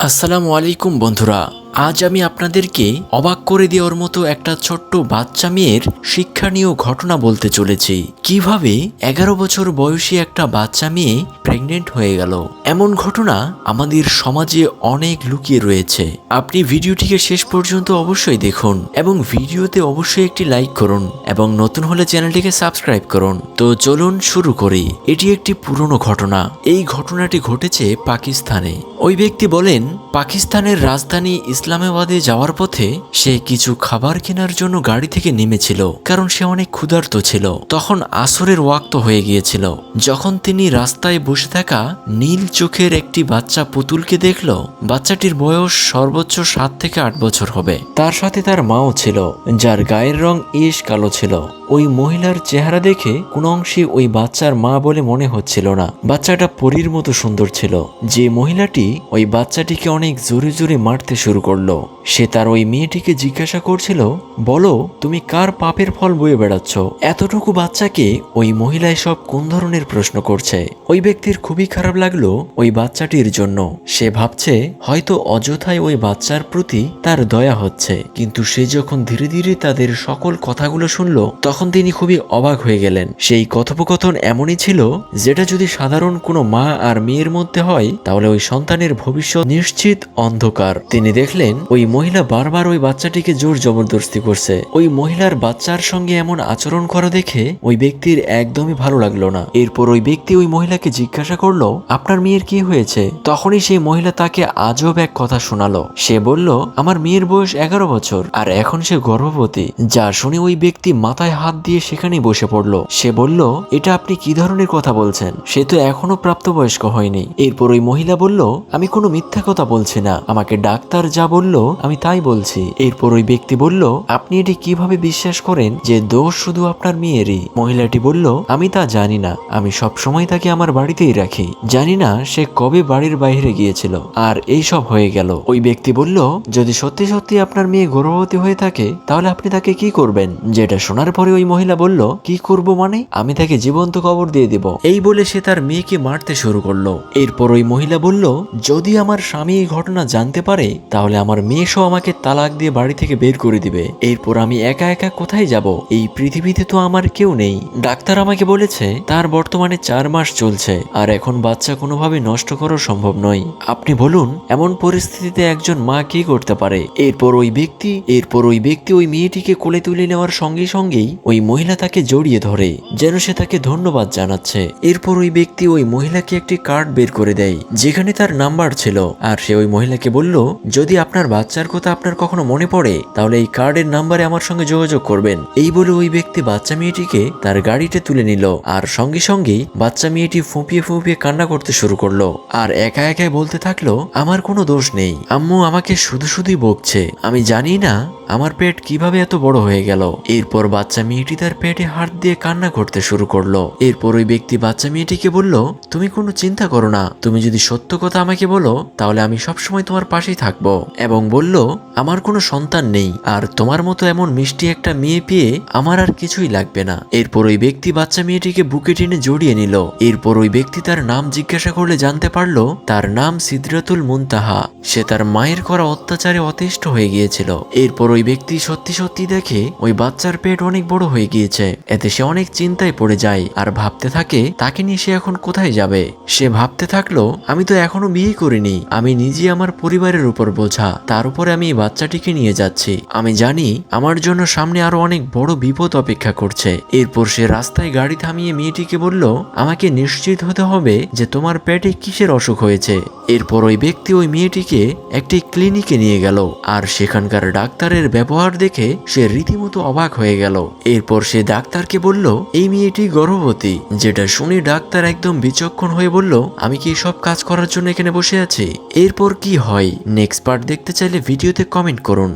আসসালামু আলাইকুম বন্ধুরা, আজ আমি আপনাদেরকে অবাক করে দেওয়ার মতো একটা ছোট্ট বাচ্চা মেয়ের শিক্ষণীয় ঘটনা বলতে চলেছি। কিভাবে 11 বছর বয়সী একটা বাচ্চা মেয়ে প্রেগনেন্ট হয়ে গেল। এমন ঘটনা আমাদের সমাজে অনেক লুকিয়ে রয়েছে। আপনি ভিডিওটিকে শেষ পর্যন্ত অবশ্যই দেখুন এবং ভিডিওতে অবশ্যই একটি লাইক করুন এবং নতুন হলে চ্যানেলটিকে সাবস্ক্রাইব করুন। তো চলুন শুরু করি। এটি একটি পুরনো ঘটনা। এই ঘটনাটি ঘটেছে পাকিস্তানে। ওই ব্যক্তি বলেন, পাকিস্তানের রাজধানী ইসলামাবাদে যাওয়ার পথে সে কিছু খাবার কেনার জন্য গাড়ি থেকে নেমেছিল, কারণ সে অনেক ক্ষুধার্ত ছিল। তখন আসরের ওয়াক্ত হয়ে গিয়েছিল। যখন তিনি রাস্তায় বসে থাকা নীল চোখের একটি বাচ্চা পুতুলকে দেখল। বাচ্চাটির বয়স সর্বোচ্চ 7 থেকে 8 বছর হবে। তার সাথে তার মাও ছিল, যার গায়ের রং ইয়েশ কালো ছিল। ওই মহিলার চেহারা দেখে কোনো অংশে ওই বাচ্চার মা বলে মনে হচ্ছিল না। বাচ্চাটা পরীর মতো সুন্দর ছিল। যে মহিলাটি ওই বাচ্চাটিকে অনেক জোরে জোরে মারতে শুরু করলো। সে তার ওই মেয়েটিকে জিজ্ঞাসা করছিল, বলো তুমি কার পাপের ফল বয়ে বেড়াচ্ছ? এতটুকু বাচ্চাকে ওই মহিলা সব কোন ধরনের প্রশ্ন করছে। ওই ব্যক্তির খুবই খারাপ লাগলো ওই বাচ্চাটির জন্য। সে ভাবছে হয়তো অযথায় ওই বাচ্চার প্রতি তার দয়া হচ্ছে। কিন্তু সে যখন ধীরে ধীরে তাদের সকল কথাগুলো শুনলো, তখন তিনি খুবই অবাক হয়ে গেলেন। সেই কথোপকথন এমনই ছিল, যেটা যদি সাধারণ কোনো মা আর মেয়ের মধ্যে হয়, তাহলে ওই সন্তানের ভবিষ্যৎ নিশ্চিত অন্ধকার। তিনি দেখলেন ওই মহিলা বারবার ওই বাচ্চাটিকে জোর জবরদস্তি করছে। ওই মহিলার বাচ্চার সঙ্গে এমন আচরণ করা দেখে ওই ব্যক্তির একদমই ভালো লাগলো না। এরপর ওই ব্যক্তি ওই মহিলাকে জিজ্ঞাসা করলো, আপনার মেয়ের কি হয়েছে? তখনই সেই মহিলা তাকে আজব এক কথা শোনালো। সে বলল, আমার মেয়ের বয়স 11 বছর আর এখন সে গর্ভবতী। যা শুনে ওই ব্যক্তি মাথায় হাত দিয়ে সেখানেই বসে পড়লো। সে বলল, এটা আপনি কি ধরনের কথা বলছেন? সে তো এখনো প্রাপ্তবয়স্ক হয়নি। এরপর ওই মহিলা বলল, আমি কোনো মিথ্যা কথা বলছি না, আমাকে ডাক্তার যা বলল আমি তাই বলছি। এরপর ওই ব্যক্তি বলল, আপনি এটি কিভাবে বিশ্বাস করেন যে দোষ শুধু আপনার মেয়েরই? মহিলাটি বলল, আমি তা জানি না, আমি সব সময় তাকে আমার বাড়িতেই রাখি। জানি না সে কবে বাড়ির বাইরে গিয়েছিল আর এই সব হয়ে গেল। ওই ব্যক্তি বলল, যদি সত্যি সত্যি আপনার মেয়ে গর্ভবতী হয়ে থাকে, তাহলে আপনি তাকে কি করবেন? যেটা শোনার পরে ওই মহিলা বলল, কি করব মানে? আমি তাকে জীবন্ত কবর দিয়ে দেব। এই বলে সে তার মেয়েকে মারতে শুরু করলো। এরপর ওই মহিলা বলল, যদি আমার স্বামী এই ঘটনা জানতে পারে, তাহলে আমার মেয়ে সহ আমাকে তালাক দিয়ে বাড়ি থেকে বের করে দিবে। এরপর আমি একা একা কোথায় যাব? এই পৃথিবীতে তো আমার কেউ নেই। ডাক্তার আমাকে বলেছে তার বর্তমানে 4 মাস চলছে আর এখন বাচ্চা কোনোভাবে নষ্ট করা সম্ভব নয়। আপনি বলুন, এমন পরিস্থিতিতে একজন মা কি করতে পারে? এরপর ওই ব্যক্তি ওই মেয়েটিকে কোলে তুলে নেওয়ার সঙ্গে সঙ্গেই ওই মহিলা তাকে জড়িয়ে ধরে, যেন সে তাকে ধন্যবাদ জানাচ্ছে। এরপর ওই ব্যক্তি ওই মহিলাকে একটি কার্ড বের করে দেয়, যেখানে তার নাম্বার ছিল। আর সে ওই মহিলাকে বলল, যদি আপনার বাচ্চার কথা আপনার কখনো মনে পড়ে, তাহলে এই কার্ডের নাম্বারে আমার সঙ্গে যোগাযোগ করবেন। এই বলে ওই ব্যক্তি বাচ্চা মেয়েটিকে তার গাড়িতে তুলে নিল। আর সঙ্গে সঙ্গেই বাচ্চা মেয়েটি ফুঁপিয়ে ফুঁপিয়ে কান্না করতে শুরু করলো আর একা একাই বলতে থাকলো, আমার কোনো দোষ নেই, আম্মু আমাকে শুধু শুধুই বকছে, আমি জানি না আমার পেট কিভাবে এত বড় হয়ে গেল। এরপর বাচ্চা মেয়েটি তার পেটে হাত দিয়ে কান্না করতে শুরু করলো। এরপর ওই ব্যক্তি বাচ্চা মেয়েটিকে বলল, তুমি কোনো চিন্তা করো না, তুমি যদি সত্য কথা আমাকে বলো, তাহলে আমি সবসময় তোমার পাশেই থাকবো। এবং বলল, আমার কোনো সন্তান নেই আর তোমার মতো এমন মিষ্টি একটা মেয়ে পেয়ে আমার আর কিছুই লাগবে না। এরপর ওই ব্যক্তি বাচ্চা মেয়েটিকে বুকে টেনে জড়িয়ে নিল। এরপর ওই ব্যক্তি তার নাম জিজ্ঞাসা করলে জানতে পারলো তার নাম সিদরাতুল মুনতাহা। সে তার মায়ের করা অত্যাচারে অতিষ্ঠ হয়ে গিয়েছিল। এরপর ওই ব্যক্তি সত্যি সত্যি দেখে ওই বাচ্চার পেট অনেক বড় হয়ে গিয়েছে। এতে সে অনেক চিন্তায় পড়ে যায় আর ভাবতে থাকে তাকে নিয়ে সে এখন কোথায় যাবে। সে ভাবতে থাকলো, আমি তো এখনো বিয়ে করিনি, আমি নিজে আমার পরিবারের উপর বোঝা, তার উপরে আমি এই বাচ্চাটিকে নিয়ে যাচ্ছি। আমি জানি আমার জন্য সামনে আরো অনেক বড় বিপদ অপেক্ষা করছে। এরপর সে রাস্তায় গাড়ি থামিয়ে মেয়েটিকে বলল, আমাকে নিশ্চিত হতে হবে যে তোমার পেটে কিসের অসুখ হয়েছে। এরপর ওই ব্যক্তি ওই মেয়েটিকে একটি ক্লিনিকে নিয়ে গেল আর সেখানকার ডাক্তারের ব্যবহার দেখে সে রীতিমতো অবাক হয়ে গেল। এরপর সে ডাক্তারকে বলল, এই মেয়েটি গর্ভবতী। যেটা শুনে ডাক্তার একদম বিচক্ষণ হয়ে বলল, আমি কি সব কাজ করার জন্য এখানে বসে আছি? এরপর কি হয় নেক্সট পার্ট দেখতে চাইলে ভিডিওতে কমেন্ট করুন।